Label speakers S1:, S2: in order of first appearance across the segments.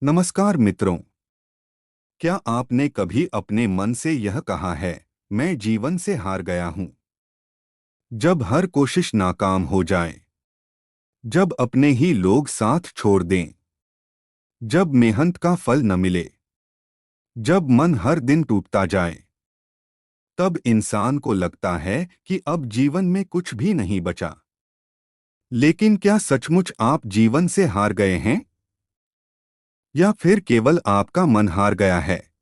S1: नमस्कार मित्रों। क्या आपने कभी अपने मन से यह कहा है, मैं जीवन से हार गया हूं? जब हर कोशिश नाकाम हो जाए, जब अपने ही लोग साथ छोड़ दें, जब मेहनत का फल न मिले, जब मन हर दिन टूटता जाए, तब इंसान को लगता है कि अब जीवन में कुछ भी नहीं बचा। लेकिन क्या सचमुच आप जीवन से हार गए हैं, या फिर केवल आपका मन हार गया है?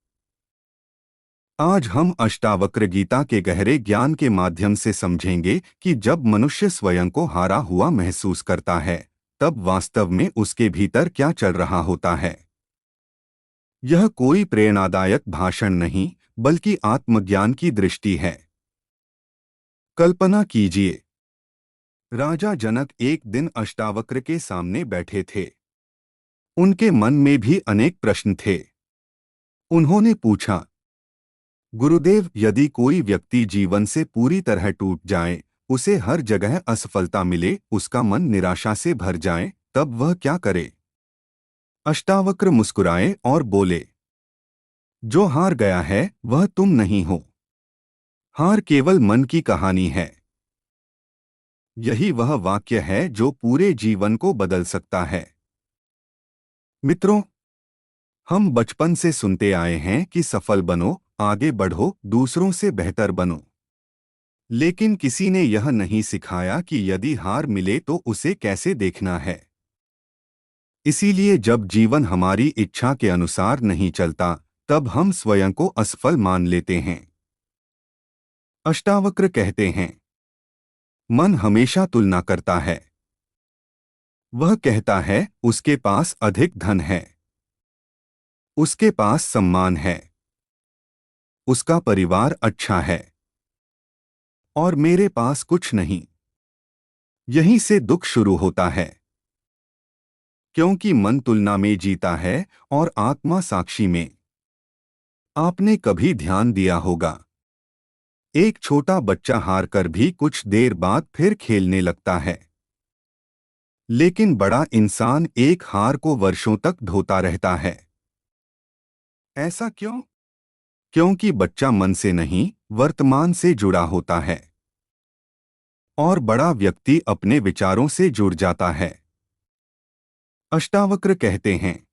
S1: आज हम अष्टावक्र गीता के गहरे ज्ञान के माध्यम से समझेंगे कि जब मनुष्य स्वयं को हारा हुआ महसूस करता है, तब वास्तव में उसके भीतर क्या चल रहा होता है। यह कोई प्रेरणादायक भाषण नहीं, बल्कि आत्मज्ञान की दृष्टि है। कल्पना कीजिए, राजा जनक एक दिन अष्टावक्र के सामने बैठे थे। उनके मन में भी अनेक प्रश्न थे। उन्होंने पूछा, गुरुदेव, यदि कोई व्यक्ति जीवन से पूरी तरह टूट जाए, उसे हर जगह असफलता मिले, उसका मन निराशा से भर जाए, तब वह क्या करे? अष्टावक्र मुस्कुराए और बोले, जो हार गया है वह तुम नहीं हो। हार केवल मन की कहानी है। यही वह वाक्य है जो पूरे जीवन को बदल सकता है। मित्रों, हम बचपन से सुनते आए हैं कि सफल बनो, आगे बढ़ो, दूसरों से बेहतर बनो। लेकिन किसी ने यह नहीं सिखाया कि यदि हार मिले तो उसे कैसे देखना है। इसीलिए जब जीवन हमारी इच्छा के अनुसार नहीं चलता, तब हम स्वयं को असफल मान लेते हैं। अष्टावक्र कहते हैं, मन हमेशा तुलना करता है। वह कहता है, उसके पास अधिक धन है, उसके पास सम्मान है, उसका परिवार अच्छा है, और मेरे पास कुछ नहीं। यहीं से दुख शुरू होता है, क्योंकि मन तुलना में जीता है और आत्मा साक्षी में। आपने कभी ध्यान दिया होगा, एक छोटा बच्चा हार कर भी कुछ देर बाद फिर खेलने लगता है। लेकिन बड़ा इंसान एक हार को वर्षों तक ढोता रहता है। ऐसा क्यों? क्योंकि बच्चा मन से नहीं, वर्तमान से जुड़ा होता है, और बड़ा व्यक्ति अपने विचारों से जुड़ जाता है। अष्टावक्र कहते हैं,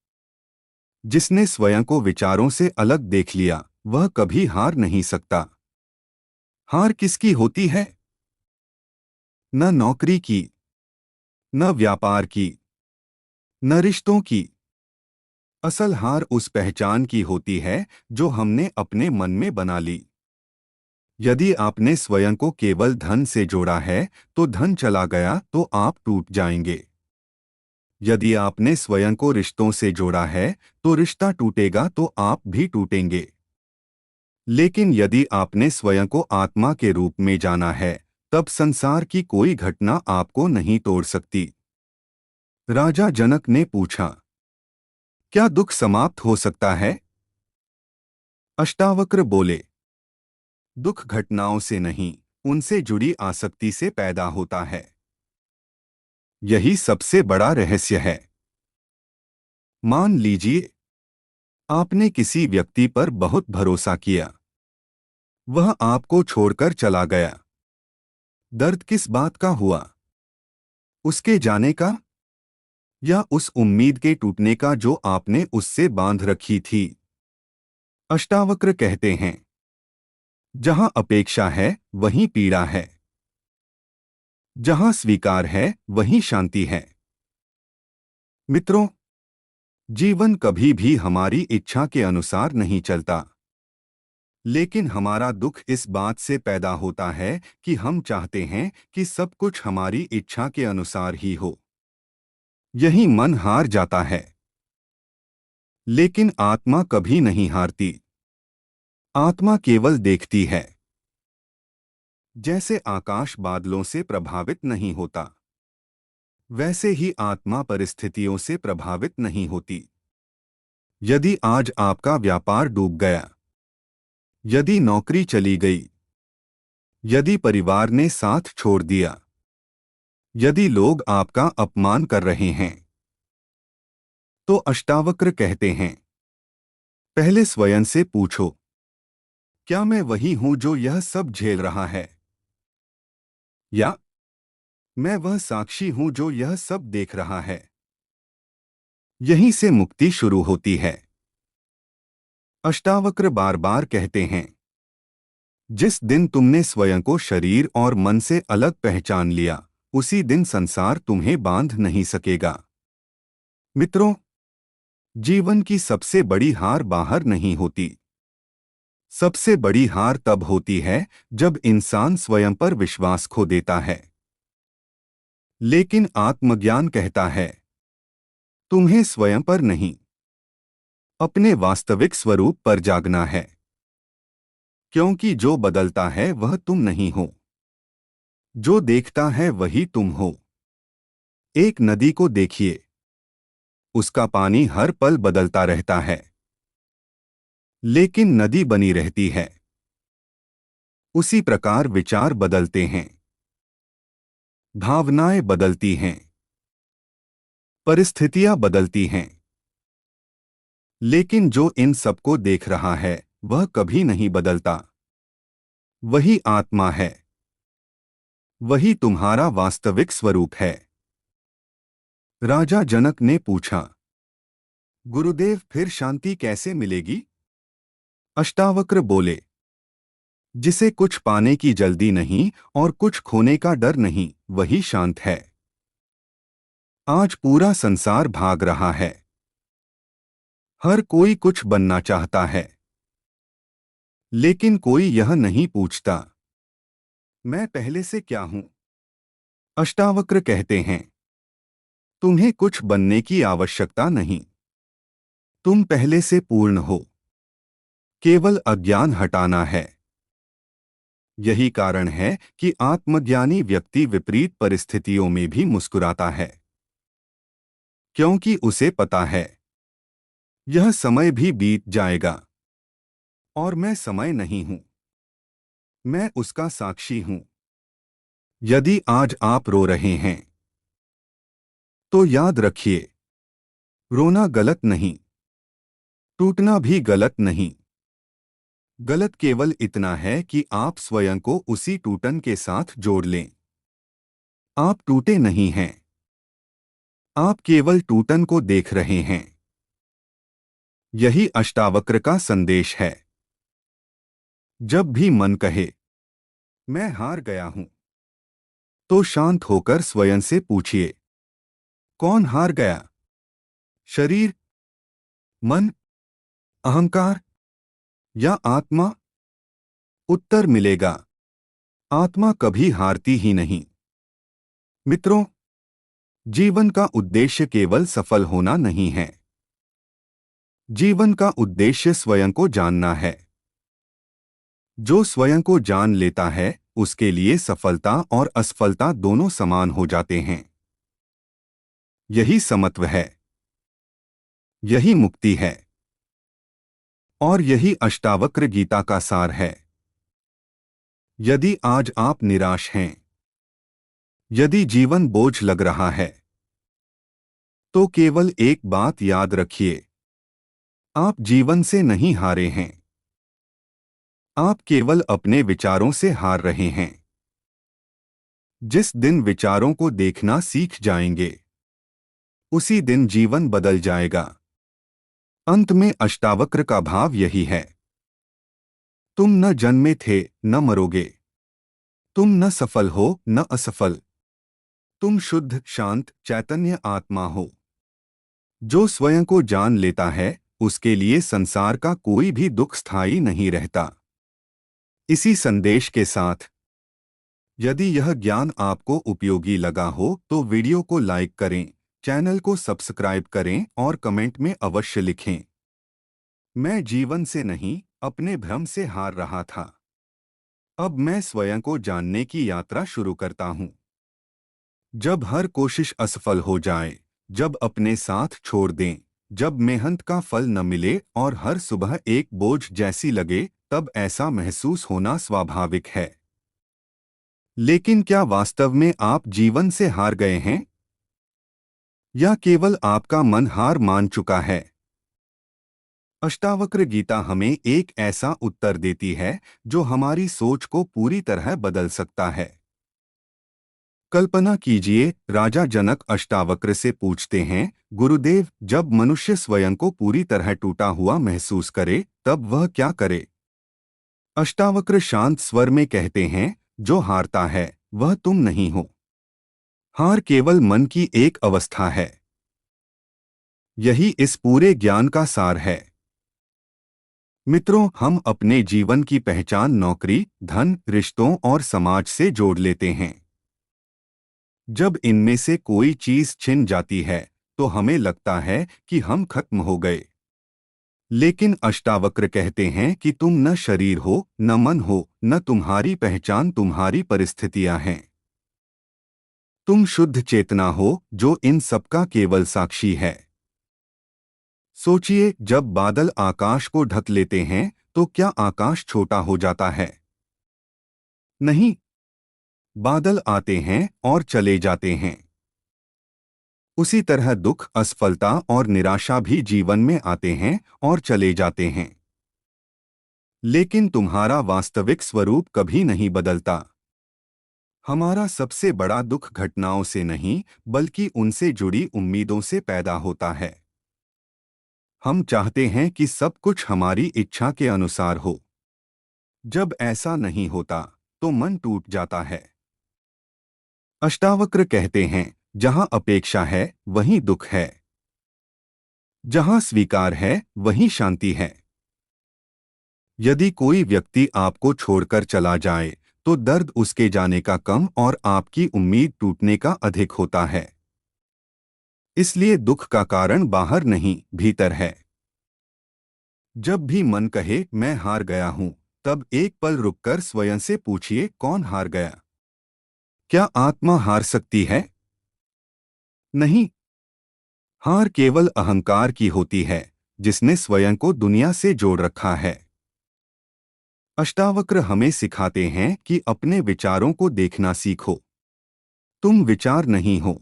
S1: जिसने स्वयं को विचारों से अलग देख लिया, वह कभी हार नहीं सकता। हार किसकी होती है? न नौकरी की, न व्यापार की, न रिश्तों की। असल हार उस पहचान की होती है जो हमने अपने मन में बना ली। यदि आपने स्वयं को केवल धन से जोड़ा है, तो धन चला गया तो आप टूट जाएंगे। यदि आपने स्वयं को रिश्तों से जोड़ा है, तो रिश्ता टूटेगा तो आप भी टूटेंगे। लेकिन यदि आपने स्वयं को आत्मा के रूप में जाना है, तब संसार की कोई घटना आपको नहीं तोड़ सकती। राजा जनक ने पूछा, क्या दुख समाप्त हो सकता है? अष्टावक्र बोले, दुख घटनाओं से नहीं, उनसे जुड़ी आसक्ति से पैदा होता है। यही सबसे बड़ा रहस्य है। मान लीजिए, आपने किसी व्यक्ति पर बहुत भरोसा किया। वह आपको छोड़कर चला गया। दर्द किस बात का हुआ? उसके जाने का, या उस उम्मीद के टूटने का जो आपने उससे बांध रखी थी? अष्टावक्र कहते हैं, जहां अपेक्षा है वहीं पीड़ा है, जहां स्वीकार है वहीं शांति है। मित्रों, जीवन कभी भी हमारी इच्छा के अनुसार नहीं चलता। लेकिन हमारा दुख इस बात से पैदा होता है कि हम चाहते हैं कि सब कुछ हमारी इच्छा के अनुसार ही हो। यही मन हार जाता है। लेकिन आत्मा कभी नहीं हारती। आत्मा केवल देखती है। जैसे आकाश बादलों से प्रभावित नहीं होता, वैसे ही आत्मा परिस्थितियों से प्रभावित नहीं होती। यदि आज आपका व्यापार डूब गया, यदि नौकरी चली गई, यदि परिवार ने साथ छोड़ दिया, यदि लोग आपका अपमान कर रहे हैं, तो अष्टावक्र कहते हैं, पहले स्वयं से पूछो, क्या मैं वही हूं जो यह सब झेल रहा है, या मैं वह साक्षी हूं जो यह सब देख रहा है। यहीं से मुक्ति शुरू होती है। अष्टावक्र बार बार कहते हैं, जिस दिन तुमने स्वयं को शरीर और मन से अलग पहचान लिया, उसी दिन संसार तुम्हें बांध नहीं सकेगा। मित्रों, जीवन की सबसे बड़ी हार बाहर नहीं होती। सबसे बड़ी हार तब होती है जब इंसान स्वयं पर विश्वास खो देता है। लेकिन आत्मज्ञान कहता है, तुम्हें स्वयं पर नहीं, अपने वास्तविक स्वरूप पर जागना है। क्योंकि जो बदलता है वह तुम नहीं हो, जो देखता है वही तुम हो। एक नदी को देखिए, उसका पानी हर पल बदलता रहता है, लेकिन नदी बनी रहती है। उसी प्रकार विचार बदलते हैं, भावनाएं बदलती हैं, परिस्थितियां बदलती हैं, लेकिन जो इन सबको देख रहा है वह कभी नहीं बदलता। वही आत्मा है, वही तुम्हारा वास्तविक स्वरूप है। राजा जनक ने पूछा, गुरुदेव, फिर शांति कैसे मिलेगी? अष्टावक्र बोले, जिसे कुछ पाने की जल्दी नहीं और कुछ खोने का डर नहीं, वही शांत है। आज पूरा संसार भाग रहा है, हर कोई कुछ बनना चाहता है, लेकिन कोई यह नहीं पूछता, मैं पहले से क्या हूं? अष्टावक्र कहते हैं, तुम्हें कुछ बनने की आवश्यकता नहीं, तुम पहले से पूर्ण हो। केवल अज्ञान हटाना है। यही कारण है कि आत्मज्ञानी व्यक्ति विपरीत परिस्थितियों में भी मुस्कुराता है, क्योंकि उसे पता है यह समय भी बीत जाएगा और मैं समय नहीं हूं, मैं उसका साक्षी हूं। यदि आज आप रो रहे हैं तो याद रखिए, रोना गलत नहीं, टूटना भी गलत नहीं। गलत केवल इतना है कि आप स्वयं को उसी टूटन के साथ जोड़ लें। आप टूटे नहीं हैं, आप केवल टूटन को देख रहे हैं। यही अष्टावक्र का संदेश है। जब भी मन कहे मैं हार गया हूं, तो शांत होकर स्वयं से पूछिए, कौन हार गया? शरीर, मन, अहंकार या आत्मा? उत्तर मिलेगा, आत्मा कभी हारती ही नहीं। मित्रों, जीवन का उद्देश्य केवल सफल होना नहीं है। जीवन का उद्देश्य स्वयं को जानना है। जो स्वयं को जान लेता है, उसके लिए सफलता और असफलता दोनों समान हो जाते हैं। यही समत्व है, यही मुक्ति है, और यही अष्टावक्र गीता का सार है। यदि आज आप निराश हैं, यदि जीवन बोझ लग रहा है, तो केवल एक बात याद रखिए, आप जीवन से नहीं हारे हैं, आप केवल अपने विचारों से हार रहे हैं। जिस दिन विचारों को देखना सीख जाएंगे, उसी दिन जीवन बदल जाएगा। अंत में अष्टावक्र का भाव यही है, तुम न जन्मे थे न मरोगे, तुम न सफल हो न असफल, तुम शुद्ध शांत चैतन्य आत्मा हो। जो स्वयं को जान लेता है, उसके लिए संसार का कोई भी दुख स्थायी नहीं रहता। इसी संदेश के साथ, यदि यह ज्ञान आपको उपयोगी लगा हो तो वीडियो को लाइक करें, चैनल को सब्सक्राइब करें और कमेंट में अवश्य लिखें, मैं जीवन से नहीं, अपने भ्रम से हार रहा था। अब मैं स्वयं को जानने की यात्रा शुरू करता हूं। जब हर कोशिश असफल हो जाए, जब अपने साथ छोड़ दें, जब मेहनत का फल न मिले और हर सुबह एक बोझ जैसी लगे, तब ऐसा महसूस होना स्वाभाविक है। लेकिन क्या वास्तव में आप जीवन से हार गए हैं? या केवल आपका मन हार मान चुका है? अष्टावक्र गीता हमें एक ऐसा उत्तर देती है जो हमारी सोच को पूरी तरह बदल सकता है। कल्पना कीजिए, राजा जनक अष्टावक्र से पूछते हैं, गुरुदेव, जब मनुष्य स्वयं को पूरी तरह टूटा हुआ महसूस करे तब वह क्या करे? अष्टावक्र शांत स्वर में कहते हैं, जो हारता है वह तुम नहीं हो। हार केवल मन की एक अवस्था है। यही इस पूरे ज्ञान का सार है। मित्रों, हम अपने जीवन की पहचान नौकरी, धन, रिश्तों और समाज से जोड़ लेते हैं। जब इनमें से कोई चीज छिन जाती है तो हमें लगता है कि हम खत्म हो गए। लेकिन अष्टावक्र कहते हैं कि तुम न शरीर हो, न मन हो, न तुम्हारी पहचान तुम्हारी परिस्थितियां हैं। तुम शुद्ध चेतना हो जो इन सबका केवल साक्षी है। सोचिए, जब बादल आकाश को ढक लेते हैं तो क्या आकाश छोटा हो जाता है? नहीं। बादल आते हैं और चले जाते हैं। उसी तरह दुख, असफलता और निराशा भी जीवन में आते हैं और चले जाते हैं। लेकिन तुम्हारा वास्तविक स्वरूप कभी नहीं बदलता। हमारा सबसे बड़ा दुख घटनाओं से नहीं, बल्कि उनसे जुड़ी उम्मीदों से पैदा होता है। हम चाहते हैं कि सब कुछ हमारी इच्छा के अनुसार हो। जब ऐसा नहीं होता तो मन टूट जाता है। अष्टावक्र कहते हैं, जहां अपेक्षा है वहीं दुख है, जहां स्वीकार है वहीं शांति है। यदि कोई व्यक्ति आपको छोड़कर चला जाए तो दर्द उसके जाने का कम और आपकी उम्मीद टूटने का अधिक होता है। इसलिए दुख का कारण बाहर नहीं, भीतर है। जब भी मन कहे मैं हार गया हूं, तब एक पल रुककर स्वयं से पूछिए, कौन हार गया? क्या आत्मा हार सकती है? नहीं। हार केवल अहंकार की होती है, जिसने स्वयं को दुनिया से जोड़ रखा है। अष्टावक्र हमें सिखाते हैं कि अपने विचारों को देखना सीखो। तुम विचार नहीं हो,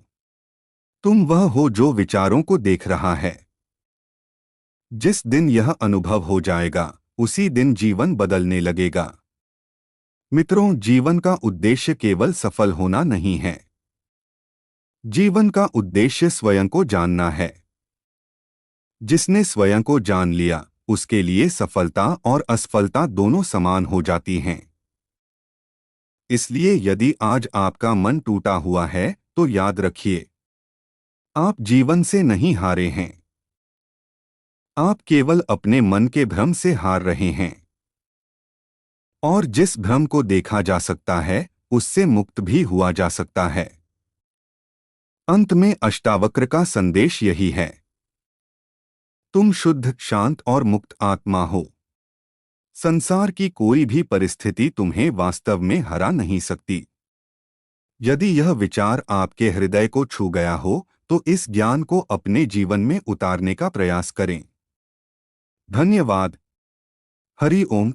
S1: तुम वह हो जो विचारों को देख रहा है। जिस दिन यह अनुभव हो जाएगा, उसी दिन जीवन बदलने लगेगा। मित्रों, जीवन का उद्देश्य केवल सफल होना नहीं है। जीवन का उद्देश्य स्वयं को जानना है। जिसने स्वयं को जान लिया, उसके लिए सफलता और असफलता दोनों समान हो जाती हैं। इसलिए यदि आज आपका मन टूटा हुआ है तो याद रखिए, आप जीवन से नहीं हारे हैं। आप केवल अपने मन के भ्रम से हार रहे हैं। और जिस भ्रम को देखा जा सकता है, उससे मुक्त भी हुआ जा सकता है। अंत में अष्टावक्र का संदेश यही है, तुम शुद्ध, शांत और मुक्त आत्मा हो। संसार की कोई भी परिस्थिति तुम्हें वास्तव में हरा नहीं सकती। यदि यह विचार आपके हृदय को छू गया हो तो इस ज्ञान को अपने जीवन में उतारने का प्रयास करें। धन्यवाद। हरि ओम।